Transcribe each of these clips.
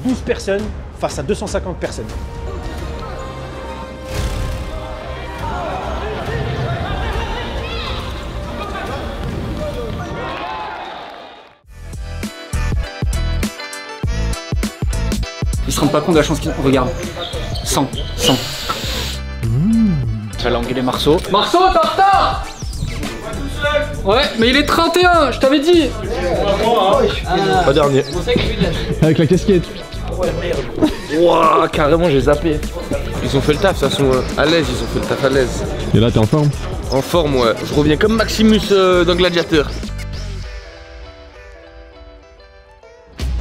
12 personnes face à 250 personnes. Ils se rendent pas compte de la chance qu'ils ont. Regarde. 100. J'allais engueuler Marceau. Marceau, t'es en retard! Ouais, mais il est 31, je t'avais dit! Pas dernier. Avec la casquette. Wouah, carrément, j'ai zappé. Ils ont fait le taf, de toute façon, à l'aise, ils ont fait le taf à l'aise. Et là, t'es en forme? En forme, ouais. Je reviens comme Maximus dans Gladiateur.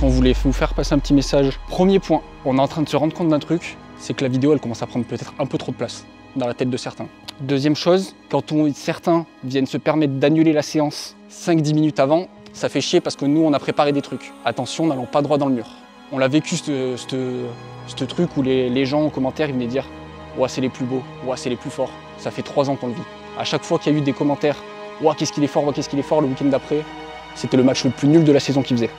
On voulait vous faire passer un petit message. Premier point, on est en train de se rendre compte d'un truc, c'est que la vidéo elle commence à prendre peut-être un peu trop de place dans la tête de certains. Deuxième chose, quand certains viennent se permettre d'annuler la séance 5-10 minutes avant, ça fait chier parce que nous on a préparé des trucs. Attention, n'allons pas droit dans le mur. On l'a vécu ce truc où les gens en commentaire ils venaient dire « Ouah c'est les plus beaux, ouah c'est les plus forts ». Ça fait 3 ans qu'on le vit. À chaque fois qu'il y a eu des commentaires « Ouah qu'est-ce qu'il est fort, ouah qu'est-ce qu'il est fort », le week-end d'après, c'était le match le plus nul de la saison qu'ils faisaient.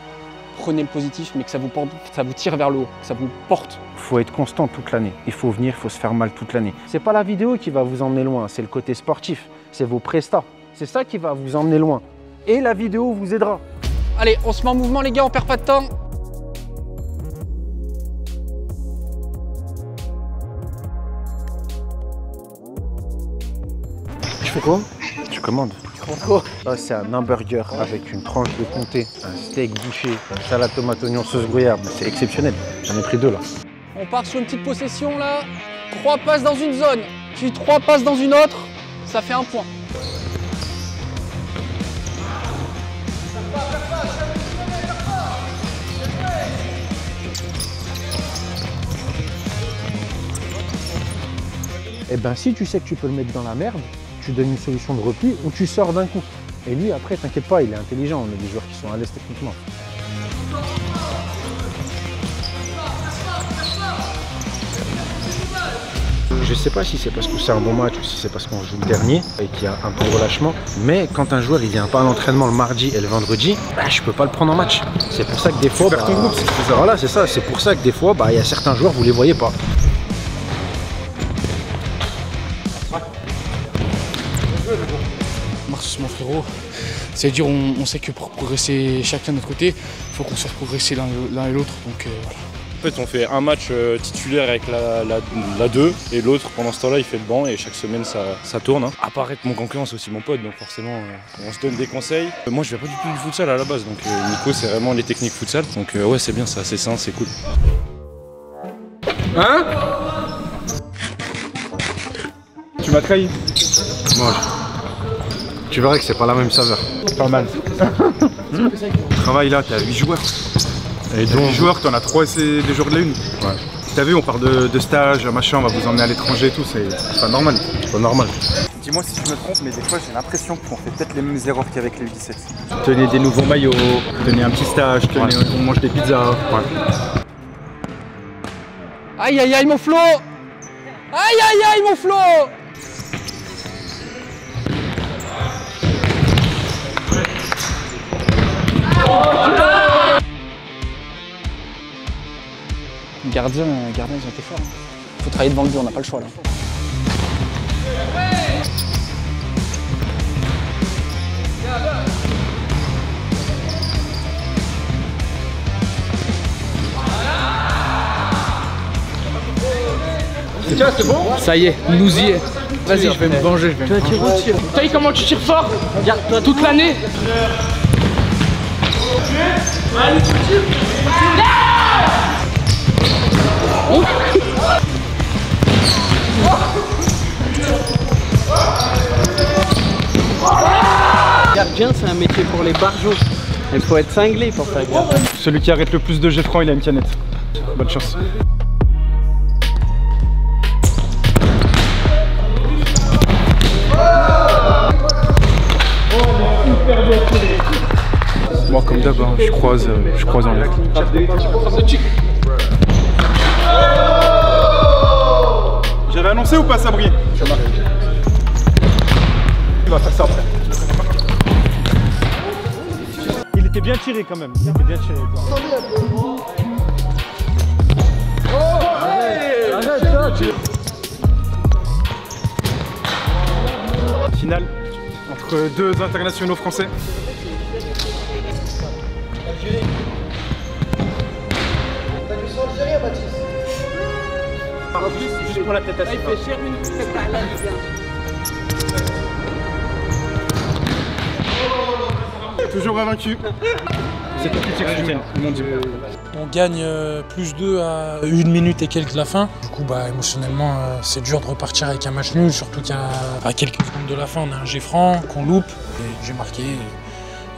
Prenez le positif, mais que ça vous tire vers le haut, que ça vous porte. Il faut être constant toute l'année. Il faut venir, il faut se faire mal toute l'année. C'est pas la vidéo qui va vous emmener loin, c'est le côté sportif, c'est vos prestats. C'est ça qui va vous emmener loin. Et la vidéo vous aidera. Allez, on se met en mouvement les gars, on perd pas de temps. Tu fais quoi? Tu commandes. Oh, c'est un hamburger avec une tranche de comté, un steak bouché, une salade tomate oignon sauce gruyère. C'est exceptionnel. J'en ai pris 2 là. On part sur une petite possession là. 3 passes dans une zone, puis 3 passes dans une autre. Ça fait 1 point. Eh ben si tu sais que tu peux le mettre dans la merde, tu donnes une solution de repli ou tu sors d'un coup. Et lui après, t'inquiète pas, il est intelligent, on a des joueurs qui sont à l'aise techniquement. Je sais pas si c'est parce que c'est un bon match ou si c'est parce qu'on joue le dernier et qu'il y a un peu de relâchement, mais quand un joueur il vient pas à l'entraînement le mardi et le vendredi, bah, je peux pas le prendre en match. C'est pour ça que des fois, ton groupe, voilà, c'est ça, c'est pour ça que des fois, il y a certains joueurs, vous les voyez pas. Marcus, mon frérot, c'est-à-dire on sait que pour progresser chacun de notre côté, il faut qu'on se fasse progresser l'un et l'autre. Donc voilà. En fait, on fait un match titulaire avec la 2 et l'autre, pendant ce temps-là, il fait le banc et chaque semaine, ça tourne. Hein. Apparaître mon concurrent, c'est aussi mon pote, donc forcément, on se donne des conseils. Moi, je viens pas du tout du futsal à la base, donc Nico, c'est vraiment les techniques futsal. Donc ouais, c'est bien, c'est assez simple, c'est cool. Hein? Tu m'as trahi? Moi, tu verrais que c'est pas la même saveur. Pas mal. Le travail là, t'as 8 joueurs. Et donc 8 joueurs, t'en as 3 c'est des joueurs de la une. Ouais. T'as vu, on parle de stage, machin, on va vous emmener à l'étranger et tout, c'est pas normal. C'est pas normal. Dis-moi si je me trompe, mais des fois j'ai l'impression qu'on fait peut-être les mêmes erreurs qu'avec les U17. Tenez des nouveaux maillots, tenez un petit stage, on mange des pizzas. Ouais. Aïe aïe aïe mon Flo! Aïe aïe aïe mon Flo! Gardien, ils ont été forts. Faut travailler devant le but, on n'a pas le choix là. C'est bon? Ça y est, nous y est. Vas-y, je vais me venger. T'as vu comment tu tires fort? Regarde, toute l'année. Gardien, c'est un métier pour les barjots. Il faut être cinglé pour faire gardien. Celui qui arrête le plus de jets francs, il a une canette. Bonne chance. Moi comme d'hab, hein, je croise en l'air. J'avais annoncé ou pas Sabrier? Il va faire ça après. Il était bien tiré quand même. Il était bien tiré. Finale entre deux internationaux français. Juste pour la tête à il fait cher une tête à la Toujours invaincu. C'est On gagne plus 2 à 1 minute et quelques de la fin. Du coup, émotionnellement, c'est dur de repartir avec un match nul, surtout qu'à quelques secondes de la fin, on a un jet franc qu'on loupe. J'ai marqué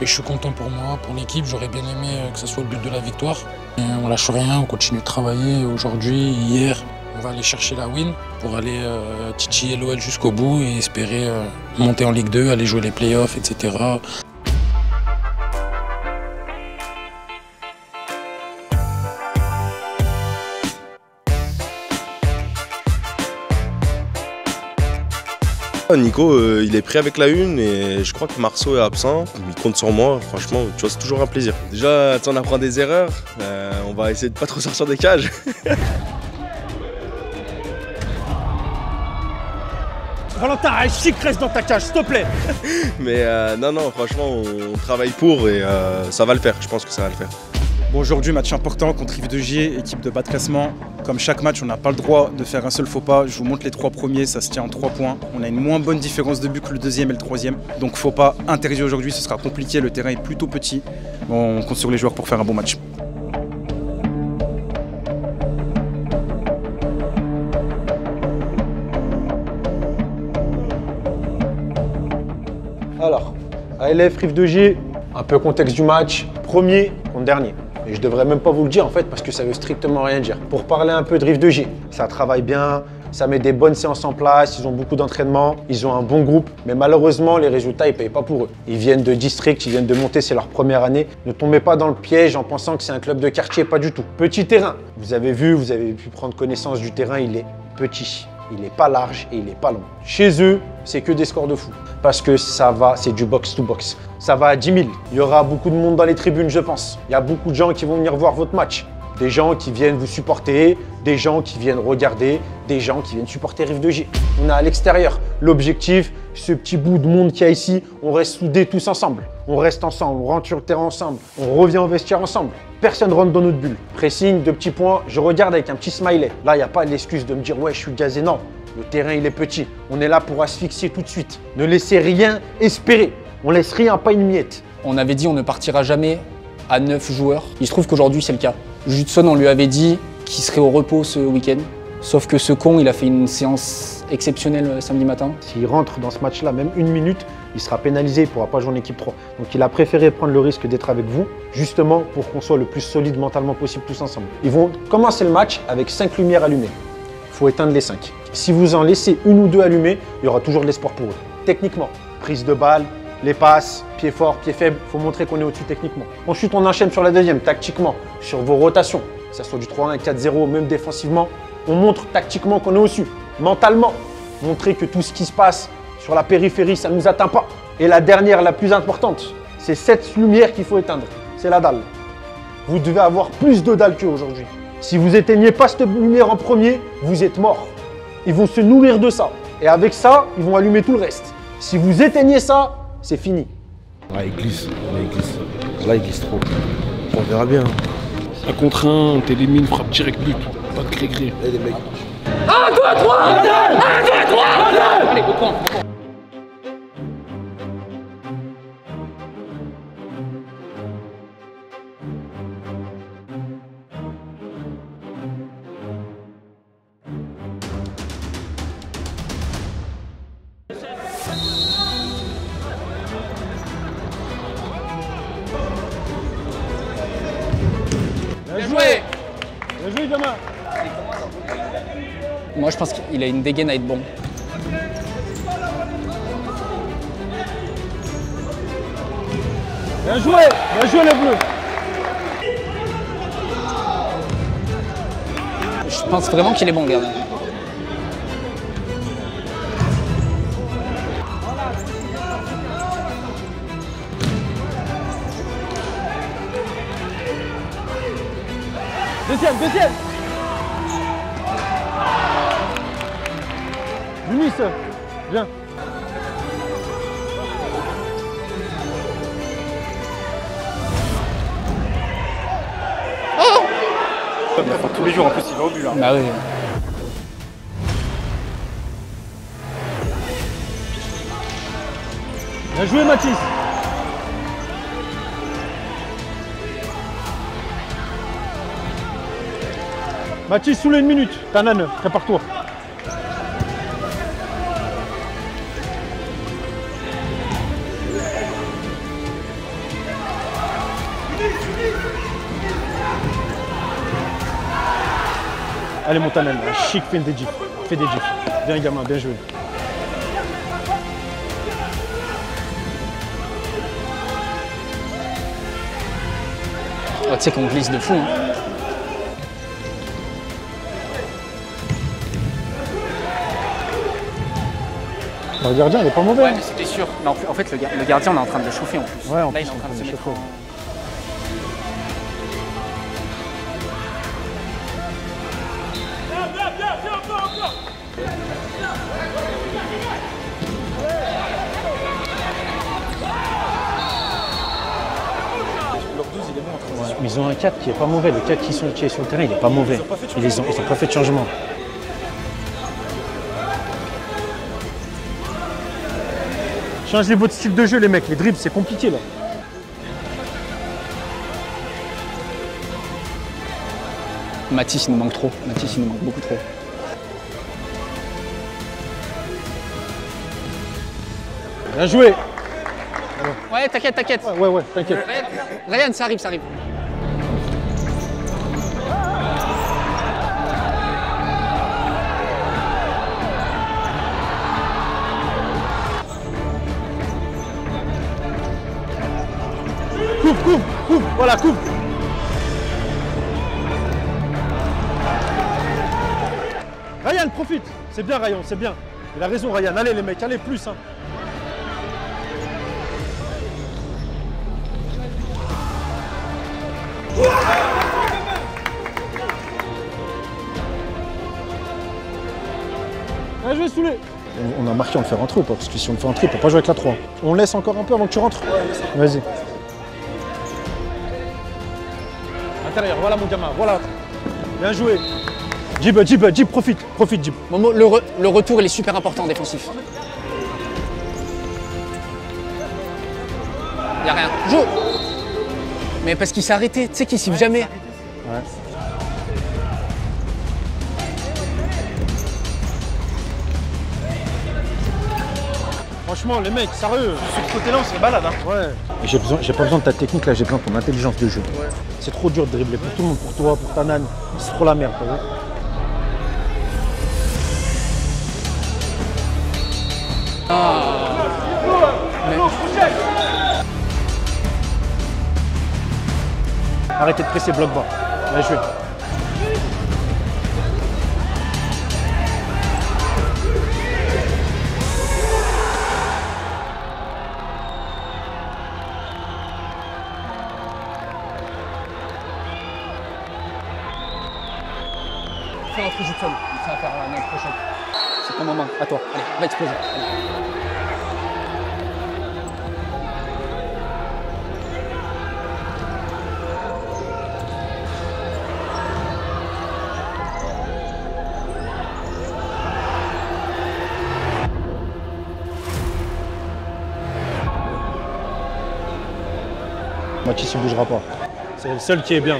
et je suis content pour moi, pour l'équipe. J'aurais bien aimé que ce soit le but de la victoire. Et on lâche rien, on continue de travailler aujourd'hui, hier. On va aller chercher la win pour aller titiller l'OL jusqu'au bout et espérer monter en Ligue 2, aller jouer les playoffs, etc. Nico, il est prêt avec la une et je crois que Marceau est absent. Il compte sur moi, franchement, tu vois, c'est toujours un plaisir. Déjà, on apprend des erreurs, on va essayer de pas trop sortir des cages. Valentin, chic, reste dans ta cage, s'il te plaît. Mais non, franchement, on travaille pour et ça va le faire, je pense que ça va le faire. Bon, aujourd'hui, match important contre Rive-de-Gier, équipe de bas de classement. Comme chaque match, on n'a pas le droit de faire un seul faux pas. Je vous montre les 3 premiers, ça se tient en 3 points. On a une moins bonne différence de but que le deuxième et le troisième. Donc faux pas interdit aujourd'hui, ce sera compliqué, le terrain est plutôt petit. Bon, on compte sur les joueurs pour faire un bon match. Alors, ALF Rive-de-Gier, un peu contexte du match, premier contre dernier. Et je devrais même pas vous le dire en fait parce que ça veut strictement rien dire. Pour parler un peu de Rive-de-Gier, ça travaille bien, ça met des bonnes séances en place, ils ont beaucoup d'entraînement, ils ont un bon groupe, mais malheureusement les résultats ils payent pas pour eux. Ils viennent de district, ils viennent de monter, c'est leur première année. Ne tombez pas dans le piège en pensant que c'est un club de quartier, pas du tout. Petit terrain, vous avez vu, vous avez pu prendre connaissance du terrain, il est petit. Il n'est pas large et il n'est pas long. Chez eux, c'est que des scores de fou. Parce que ça va, c'est du box-to-box. Ça va à 10 000. Il y aura beaucoup de monde dans les tribunes, je pense. Il y a beaucoup de gens qui vont venir voir votre match. Des gens qui viennent vous supporter, des gens qui viennent regarder, des gens qui viennent supporter Rive-de-Gier. On est à l'extérieur. L'objectif, ce petit bout de monde qu'il y a ici, on reste soudés tous ensemble. On reste ensemble, on rentre sur le terrain ensemble, on revient au vestiaire ensemble. Personne ne rentre dans notre bulle. Pressing, 2 petits points, je regarde avec un petit smiley. Là, il n'y a pas l'excuse de me dire « ouais, je suis gazé ». Non, le terrain, il est petit. On est là pour asphyxier tout de suite. Ne laissez rien espérer. On laisse rien, pas une miette. On avait dit on ne partira jamais à 9 joueurs. Il se trouve qu'aujourd'hui, c'est le cas. Judson, on lui avait dit qu'il serait au repos ce week-end. Sauf que ce con, il a fait une séance exceptionnelle samedi matin. S'il rentre dans ce match-là, même 1 minute, il sera pénalisé, il ne pourra pas jouer en équipe 3. Donc il a préféré prendre le risque d'être avec vous, justement pour qu'on soit le plus solide mentalement possible tous ensemble. Ils vont commencer le match avec 5 lumières allumées. Il faut éteindre les 5. Si vous en laissez 1 ou 2 allumées, il y aura toujours de l'espoir pour eux. Techniquement, prise de balle, les passes, pied fort, pied faible, il faut montrer qu'on est au-dessus techniquement. Ensuite, on enchaîne sur la deuxième, tactiquement, sur vos rotations, que ce soit du 3-1, 4-0, même défensivement. On montre tactiquement qu'on est au-dessus. Mentalement, montrer que tout ce qui se passe sur la périphérie, ça ne nous atteint pas. Et la dernière, la plus importante, c'est cette lumière qu'il faut éteindre. C'est la dalle. Vous devez avoir plus de dalle qu'eux aujourd'hui. Si vous éteignez pas cette lumière en premier, vous êtes mort. Ils vont se nourrir de ça. Et avec ça, ils vont allumer tout le reste. Si vous éteignez ça, c'est fini. Ouais, il glisse. Là, il glisse. Là, il glisse trop. On verra bien. 1 contre 1, on t'élimine, frappe direct but. Pas de gré-gré. Allez, les mecs. 1, 2, 3 1, 2, 3 Allez, au point. Bien joué. Bien joué, gamin. Moi, je pense qu'il a une dégaine à être bon. Bien joué les bleus. Je pense vraiment qu'il est bon, le gardien. Deuxième. Younis, viens. Tous les jours en plus il va au but là. Bah oui. Bien joué Mathis. Mathis sous les 1 minute. Tanan, prépare-toi. Allez mon Tanan, chic, fais des gifs. Fais des gifs. Bien gamin, bien joué. Oh, tu sais qu'on glisse de fou. Hein. Le gardien, il est pas mauvais. Ouais, mais c'était sûr. Non, en fait, le gardien, on est en train de le chauffer en plus. Ouais, en là, plus, il est en train de se mettre en... Ouais, mais ils ont un 4 qui est pas mauvais. Le 4 qui est sur le terrain, il est pas mauvais. Ils ont pas fait de changement. Changez votre style de jeu les mecs, les dribbles c'est compliqué là. Mathis, il nous manque trop. Mathis, il nous manque beaucoup trop. Bien joué. Ouais, t'inquiète, t'inquiète. Ouais, t'inquiète. Ryan, ça arrive, ça arrive. Couvre, voilà, couvre. Ryan, profite. C'est bien, Ryan, c'est bien. Il a raison, Ryan. Allez, les mecs, allez, plus. Hein. Ah, je vais saouler. On a marqué, on le fait rentrer ou pas? Parce que si on le fait rentrer, il ne peut pas jouer avec la 3. On laisse encore un peu avant que tu rentres. Vas-y. Intérieur, voilà mon gamin, voilà. Bien joué. Jib, profite, Jib. Momo, le retour, il est super important en défensif. Y'a rien. Joue. Mais parce qu'il s'est arrêté, tu sais qu'il siffle jamais. Ouais. Franchement, les mecs, sérieux, sur ce côté-là, on se fait balade. Hein. Ouais. J'ai pas besoin de ta technique là, j'ai besoin de ton intelligence de jeu. Ouais. C'est trop dur de dribbler pour tout le monde, pour toi, pour Tanan. C'est trop la merde, t'as vu? Arrêtez de presser bloc bas. Bien joué. Fais rentrer Judson, ça va faire notre prochain. C'est ton moment, à toi. Allez, va exploser. Allez. Mathis il bougera pas. C'est le seul qui est bien.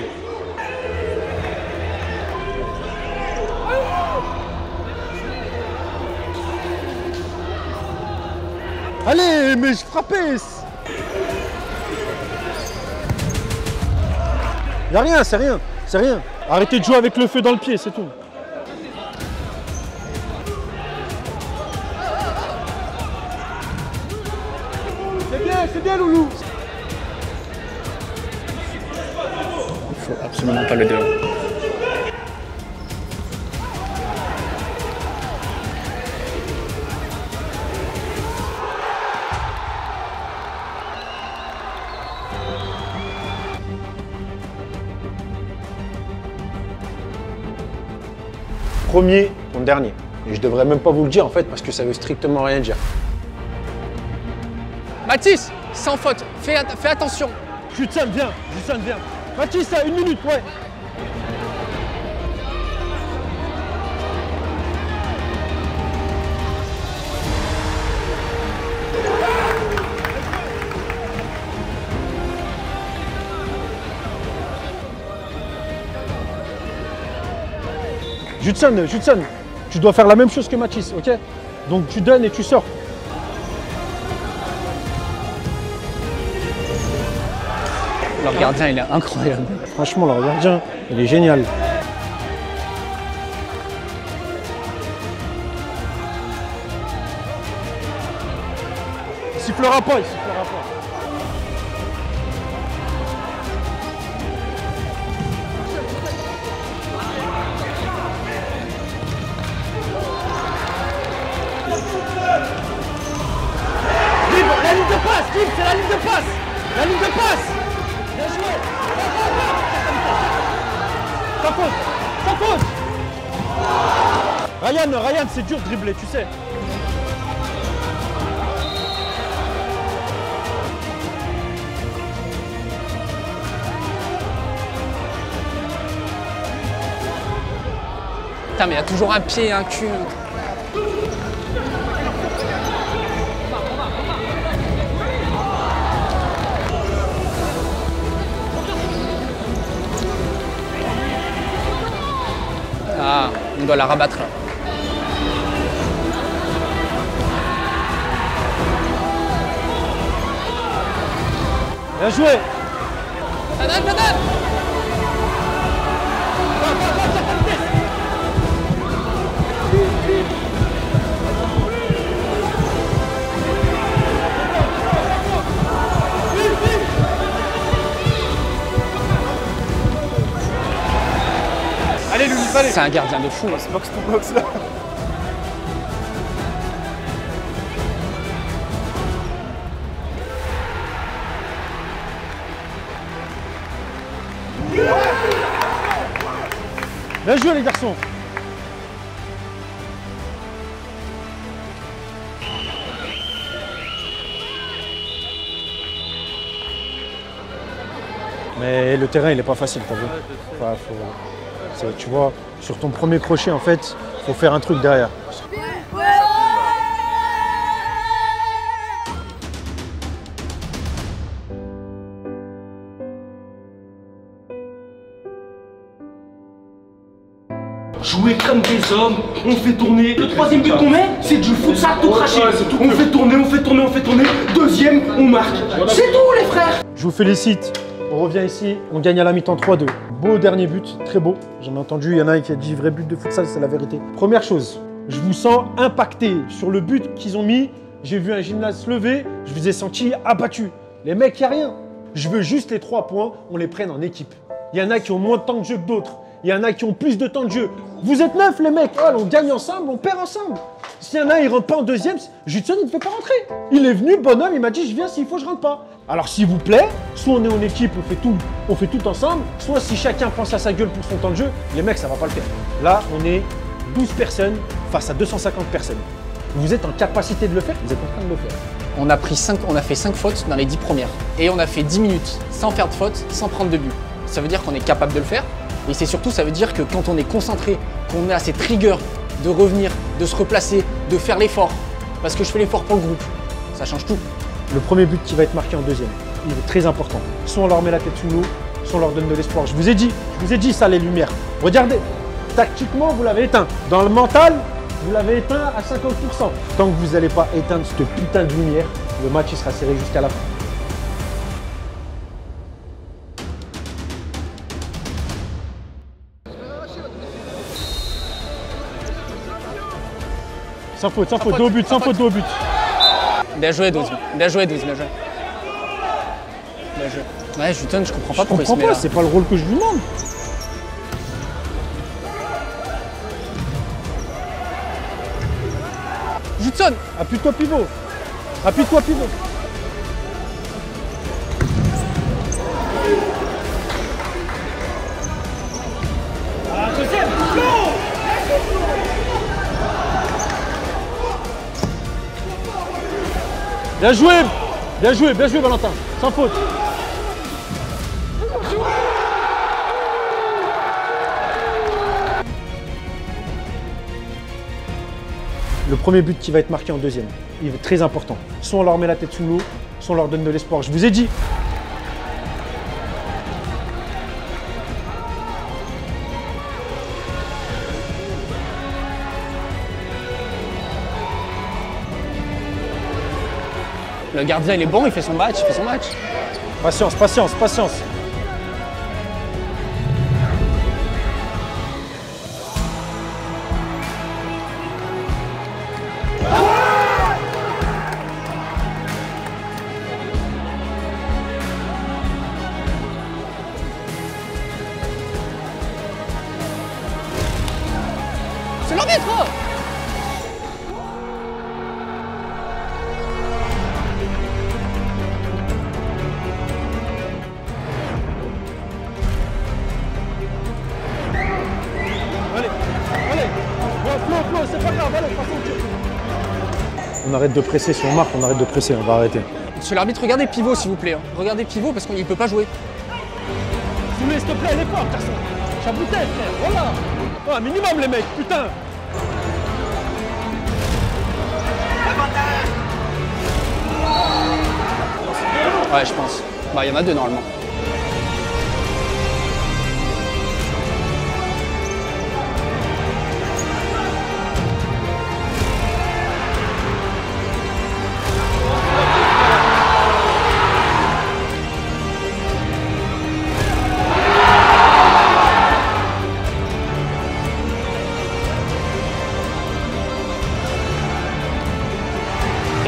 Allez, mais je frappais. Y'a rien, c'est rien, c'est rien. Arrêtez de jouer avec le feu dans le pied, c'est tout. C'est bien, Loulou. Il faut absolument pas le dehors. Premier contre dernier. Et je devrais même pas vous le dire en fait parce que ça veut strictement rien dire. Mathis, sans faute, fais attention. Judson, viens. Judson, viens. Mathis, ça, 1 minute, ouais. Judson, tu dois faire la même chose que Mathis, ok? Donc tu donnes et tu sors. Leur gardien, il est incroyable. Franchement, leur gardien, il est génial. Il sifflera pas, il sifflera pas. La ligne de passe, Libre, c'est la ligne de passe. La ligne de passe. Bien joué. Ça faute, ça faute. Ryan, c'est dur de dribbler, tu sais. Putain, mais il y a toujours un pied et un cul. Ah, on doit la rabattre là. Bien joué. Padane. Allez, Louis, allez. C'est un gardien de fou. C'est box to box là. Bien joué les garçons. Mais le terrain il est pas facile, t'as vu. Enfin, tu vois, sur ton premier crochet en fait, faut faire un truc derrière. Jouer comme des hommes, on fait tourner. Le troisième but qu'on met, c'est du futsal tout craché. On fait tourner. Deuxième, on marque. C'est tout les frères. Je vous félicite. On revient ici, on gagne à la mi-temps 3-2. Beau dernier but, très beau. J'en ai entendu, il y en a un qui a dit vrai but de futsal, c'est la vérité. Première chose, je vous sens impacté sur le but qu'ils ont mis. J'ai vu un gymnase se lever, je vous ai senti abattu. Les mecs, il n'y a rien. Je veux juste les 3 points, on les prenne en équipe. Il y en a qui ont moins de temps de jeu que d'autres. Il y en a qui ont plus de temps de jeu. Vous êtes 9 les mecs, on gagne ensemble, on perd ensemble. S'il y en a un, il rentre pas en deuxième, Judson, il ne fait pas rentrer. Il est venu, bonhomme, il m'a dit, je viens, s'il faut, je rentre pas. Alors s'il vous plaît, soit on est en équipe, on fait tout ensemble, soit si chacun pense à sa gueule pour son temps de jeu, les mecs, ça va pas le faire. Là, on est 12 personnes face à 250 personnes. Vous êtes en capacité de le faire, vous êtes en train de le faire. On a fait 5 fautes dans les 10 premières. Et on a fait 10 minutes sans faire de faute, sans prendre de but. Ça veut dire qu'on est capable de le faire. Et c'est surtout, ça veut dire que quand on est concentré, qu'on a cette rigueur de revenir, de se replacer, de faire l'effort, parce que je fais l'effort pour le groupe, ça change tout. Le premier but qui va être marqué en deuxième, il est très important. Soit on leur met la tête sous l'eau, soit on leur donne de l'espoir. Je vous ai dit ça, les lumières. Regardez, tactiquement, vous l'avez éteint. Dans le mental, vous l'avez éteint à 50%. Tant que vous n'allez pas éteindre cette putain de lumière, le match il sera serré jusqu'à la fin. Sans faute, 2 au but, sans faute, 2 au but. Bien joué, 12. Bien joué. Ouais, Judson, je comprends pas pourquoi il se met là. C'est pas le rôle que je lui demande. Judson, appuie-toi pivot. Bien joué Valentin, sans faute. Le premier but qui va être marqué en deuxième, il est très important. Soit on leur met la tête sous l'eau, soit on leur donne de l'espoir. Je vous ai dit. Le gardien il est bon, il fait son match, Patience. C'est l'arbitre. Flo, c'est pas grave, allez, on arrête de presser, si on marque, on arrête de presser, on va arrêter. Monsieur l'arbitre, regardez pivot s'il vous plaît. Hein. Regardez pivot parce qu'il peut pas jouer. S'il te plaît, elle est forte, garçon. Chaboutet, frère, voilà. Oh, un minimum, les mecs, putain. Ouais, je pense. Bah, il y en a deux normalement.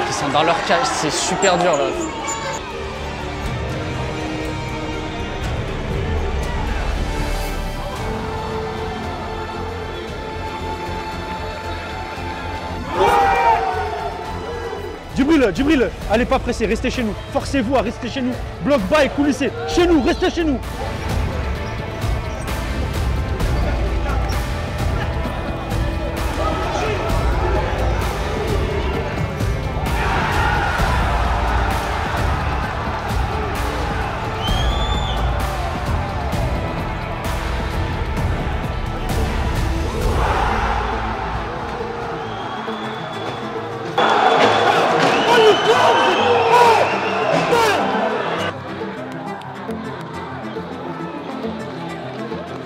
Ils sont dans leur cage, c'est super dur là. Djibril, allez pas presser, restez chez nous. Forcez-vous à rester chez nous. Bloc bas et coulissez. Chez nous, restez chez nous.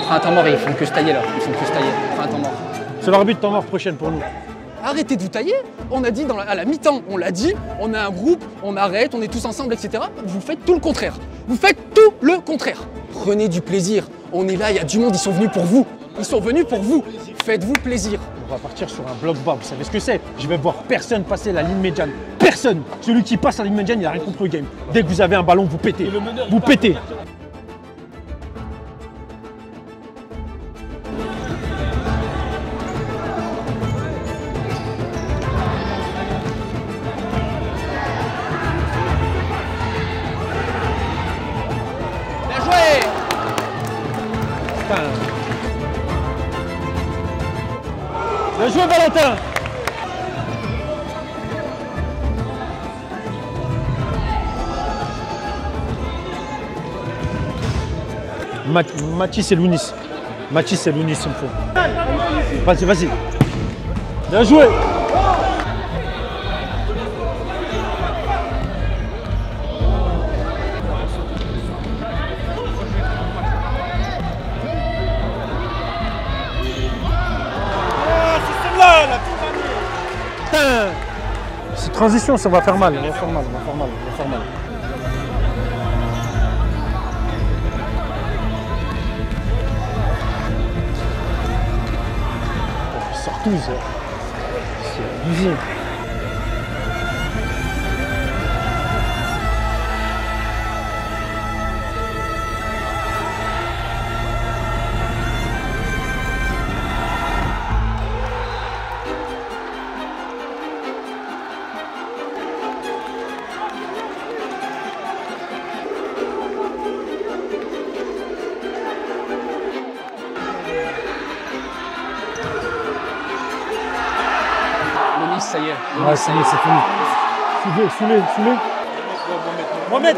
Un temps mort, ils font que se tailler là. Ils font que se tailler. Un temps mort. C'est l'arbitre temps mort prochaine pour nous. Arrêtez de vous tailler. On a dit à la mi-temps, on l'a dit, on a un groupe, on arrête, on est tous ensemble, etc. Vous faites tout le contraire. Vous faites tout le contraire. Prenez du plaisir. On est là, il y a du monde, ils sont venus pour vous. Ils sont venus pour vous. Faites-vous plaisir. On va partir sur un bloc bas, vous savez ce que c'est? Je vais voir personne passer la ligne médiane. Personne! Celui qui passe la ligne médiane, il a rien contre le game. Dès que vous avez un ballon, vous pétez. Vous pétez. Bien joué! Putain. Bien joué, Valentin! Mathis et Lounis. Mathis et Lounis, il me faut. Vas-y, vas-y. Bien joué! Putain! Cette transition, ça va faire mal. On va faire mal, on va faire mal, on va faire mal. Ils sortent tous. C'est abusé. Ça y est. Ouais, ça y est, c'est fini. Soulé. Mohamed.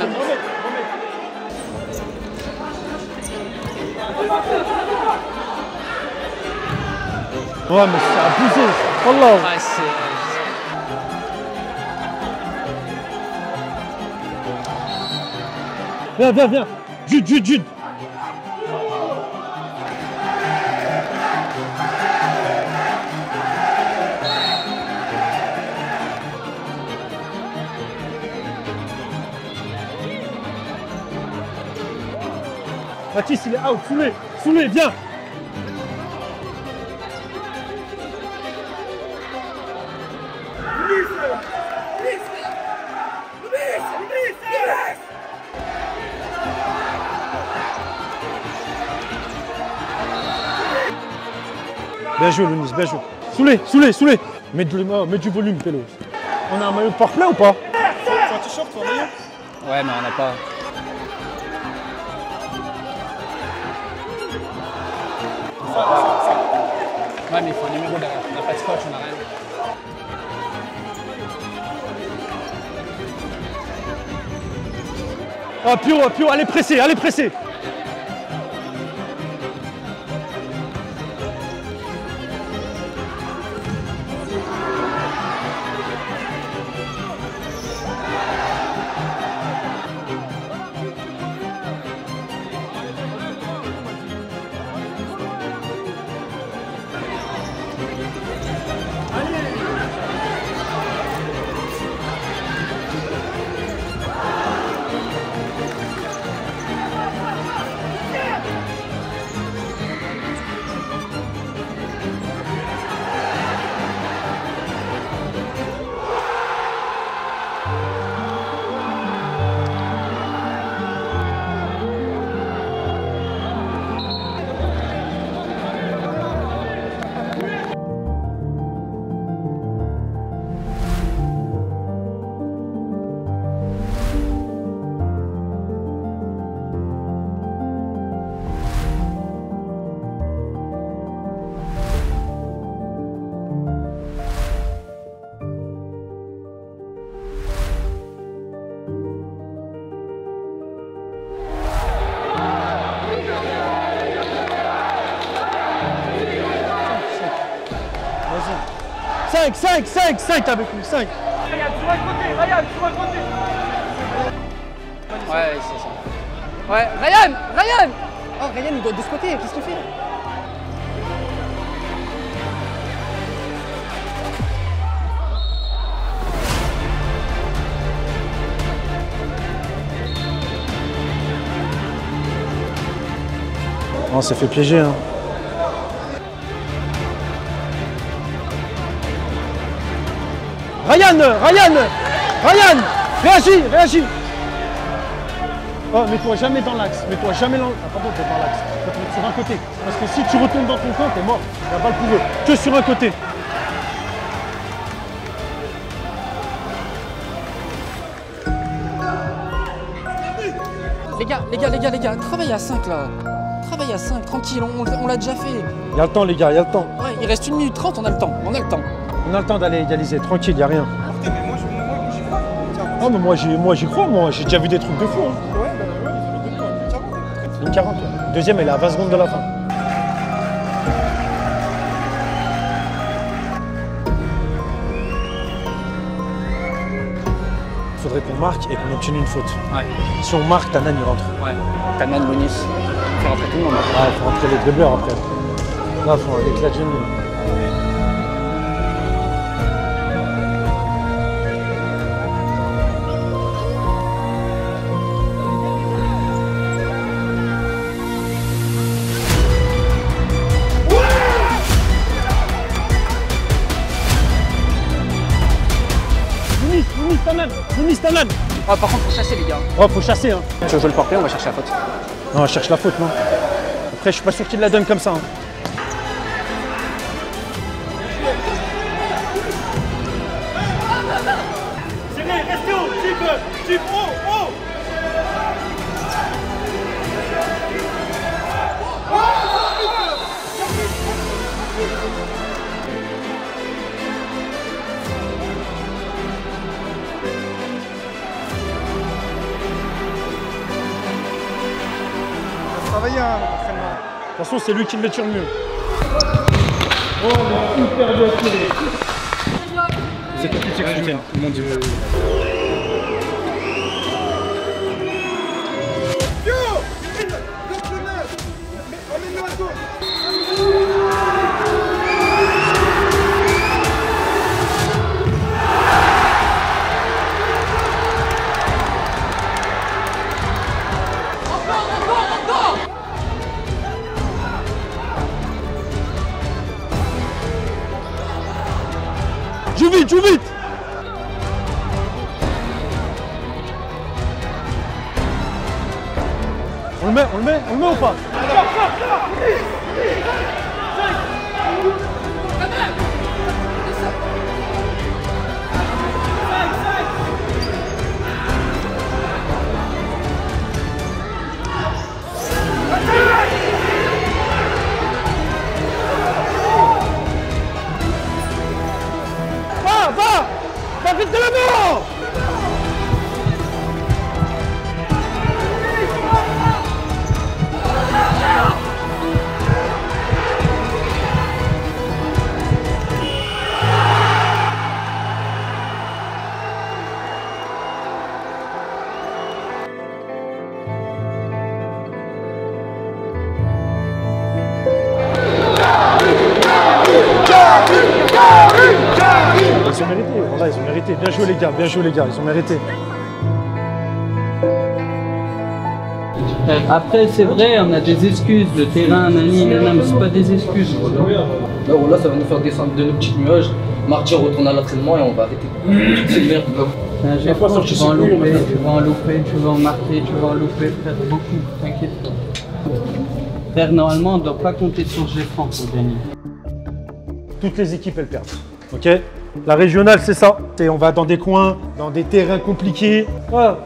Ouais, mais c'est abusé. Wallah. Ouais, Viens. Jude. Baptiste, il est out. Soulé, viens. Bien joué, Lounis, bien joué. Soulé. Mets du volume, Pélo. On a un maillot de port plein ou pas? C'est un t-shirt ou un maillot? Ouais, mais on n'a pas. Ouais, mais il faut un numéro derrière. On n'a pas de scotch, on n'a rien. Ah, Pio, allez presser. Vas-y. 5 avec lui, 5. Ryan, sur un côté. Ouais, c'est ça. Ouais, Ryan. Oh, Ryan, il doit être de ce côté, qu'est-ce qu'il fait? On s'est fait piéger, hein. Ryan, réagis. Oh, mets-toi jamais dans l'axe, Ah, pardon, t'es dans l'axe. Tu vas te mettre sur un côté. Parce que si tu retournes dans ton camp, t'es mort. Il n'y a pas le pour eux. Que sur un côté. Les gars, travaille à 5 là. Travaille à 5, tranquille, on l'a déjà fait. Il y a le temps, les gars, il y a le temps. Ouais, il reste 1 minute 30, on a le temps. On a le temps d'aller égaliser, tranquille, il n'y a rien. Ah, mais moi j'y crois, j'ai déjà vu des trucs de fou. Hein. Ouais, il fait 2 points, Une 40. Deuxième, elle est à 20 secondes de la fin. Il faudrait qu'on marque et qu'on obtienne une faute. Ouais. Si on marque, Tanan il rentre. Ouais. Tanan, Lounis. Il faut rentrer tout le monde. Ouais, il faut rentrer les dribbleurs après. Là, il faut un éclat de génie. Lounis, Tanan. Oh, par contre, faut chasser, les gars. Oh, faut chasser, hein. Tu veux jouer le porté, on va chercher la faute. Non, on cherche la faute, non. Après, je suis pas sûr qu'il la donne comme ça. Hein. Restez haut, type haut. hein, l'entraînement. De toute façon, c'est lui qui le tire le mieux. Oh, on est hyper bien tiré. C'est tout petit que je mon Dieu. Joue vite, joue vite! On le met ou pas? Va vite de l'avant! Ils ont mérité, voilà, ils ont mérité. Bien joué les gars, ils ont mérité. Après, c'est vrai, on a des excuses, le terrain, nani, nana, mais c'est pas des excuses. Là, ça va nous faire descendre de nos petits nuages. Mardi, on retourne à l'entraînement et on va arrêter toutes ces merdes. Tu vas en louper, tu vas en louper, tu vas en marquer, tu vas en louper, frère, beaucoup, t'inquiète pas. Frère, normalement, on ne doit pas compter sur G-Franc pour gagner. Toutes les équipes, elles perdent, ok? La régionale, c'est ça. On va dans des coins, dans des terrains compliqués. Ah,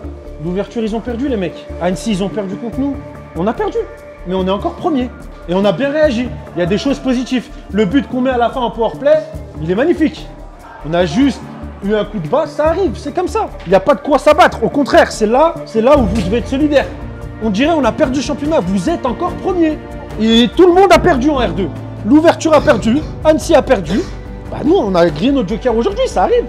l'ouverture, ils ont perdu, les mecs. Annecy, ils ont perdu contre nous. On a perdu, mais on est encore premier. Et on a bien réagi. Il y a des choses positives. Le but qu'on met à la fin en powerplay, il est magnifique. On a juste eu un coup de bas, ça arrive, c'est comme ça. Il n'y a pas de quoi s'abattre. Au contraire, c'est là où vous devez être solidaire. On dirait on a perdu le championnat, vous êtes encore premier. Et tout le monde a perdu en R2. L'ouverture a perdu, Annecy a perdu. Bah nous, on a grillé notre joker aujourd'hui, ça arrive.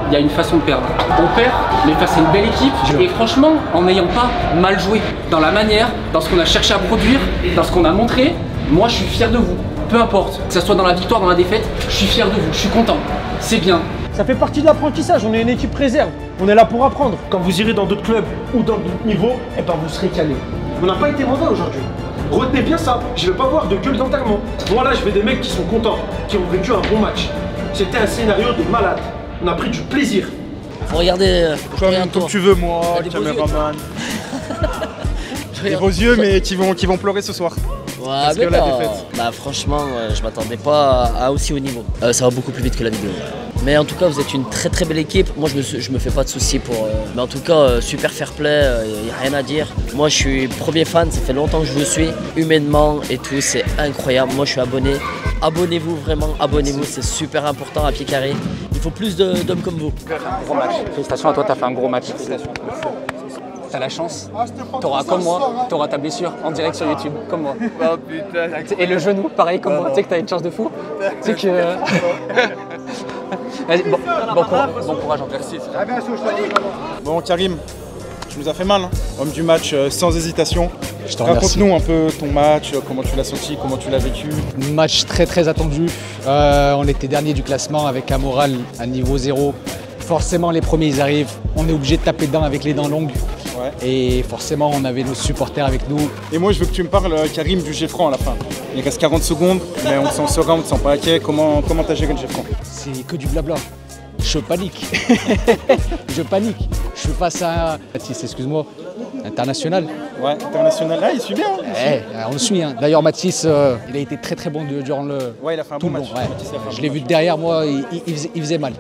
Il y a une façon de perdre. On perd, mais face à une belle équipe. Et franchement, en n'ayant pas mal joué dans la manière, dans ce qu'on a cherché à produire, dans ce qu'on a montré, moi je suis fier de vous. Peu importe, que ce soit dans la victoire, dans la défaite, je suis fier de vous, je suis content. C'est bien. Ça fait partie de l'apprentissage, on est une équipe réserve. On est là pour apprendre. Quand vous irez dans d'autres clubs ou dans d'autres niveaux, eh ben vous serez calés. On n'a pas été mauvais aujourd'hui. Retenez bien ça, je ne veux pas voir de gueule d'enterrement. Moi là, je veux des mecs qui sont contents, qui ont vécu un bon match. C'était un scénario de malade. On a pris du plaisir. Faut regarder comme tu veux, moi, caméraman. Des beaux yeux, mais qui vont pleurer ce soir. Ouais, mais bah, franchement, je m'attendais pas à aussi haut niveau. Ça va beaucoup plus vite que la vidéo. Mais en tout cas, vous êtes une très très belle équipe. Moi, je me fais pas de soucis pour... Mais en tout cas, super fair play, il n'y a rien à dire. Moi, je suis premier fan, ça fait longtemps que je vous suis. Humainement et tout, c'est incroyable. Moi, je suis abonné. Abonnez-vous vraiment, abonnez-vous, c'est super important à pied carré. Il faut plus d'hommes comme vous. Gros match. Félicitations à toi, t'as fait un gros match. T'as la chance, t'auras comme moi, t'auras ta blessure en direct sur YouTube, comme moi. Oh putain. Et le genou, pareil comme moi, tu sais que t'as une chance de fou. Tu sais que... Vas-y, bon courage encore. Merci. Bon Karim, tu nous as fait mal, hein. Homme du match sans hésitation. Je te remercie. Raconte-nous un peu ton match, comment tu l'as senti, comment tu l'as vécu. Match très très attendu. On était dernier du classement avec un moral à niveau 0. Forcément les premiers ils arrivent, on est obligé de taper dedans avec les dents longues. Ouais. Et forcément on avait nos supporters avec nous. Et moi je veux que tu me parles Karim du G-Franc à la fin. Il reste 40 secondes, mais on s'en sera, on ne sent pas inquiet. Comment t'as géré le G-Franc? C'est que du blabla. Je panique. Je panique. Je suis face à Mathis, excuse-moi, international. Ouais, international. Là, il suit bien. On le suit. Hein. D'ailleurs, Mathis, il a été très très bon durant le. Ouais, il a fait un bon match. Ouais. Je l'ai vu derrière moi, il faisait mal.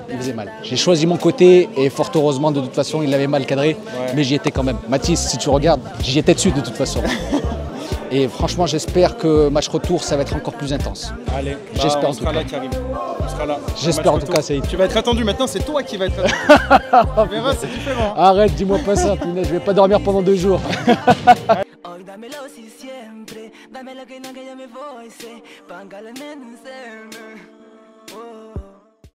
J'ai choisi mon côté et fort heureusement, de toute façon, il l'avait mal cadré, mais j'y étais quand même. Mathis, si tu regardes, j'y étais dessus de toute façon. Et franchement, j'espère que match retour, ça va être encore plus intense. Allez, j'espère en tout cas. Là, Karim. On sera là. J'espère en tout cas, Saïd. Tu vas être attendu maintenant, c'est toi qui vas être attendu. Tu verras, c'est différent. Arrête, dis-moi pas ça, punaise, je vais pas dormir pendant 2 jours. hoy, dámelo si siempre. Dame lo que no que yo me voy, sé. Pángale en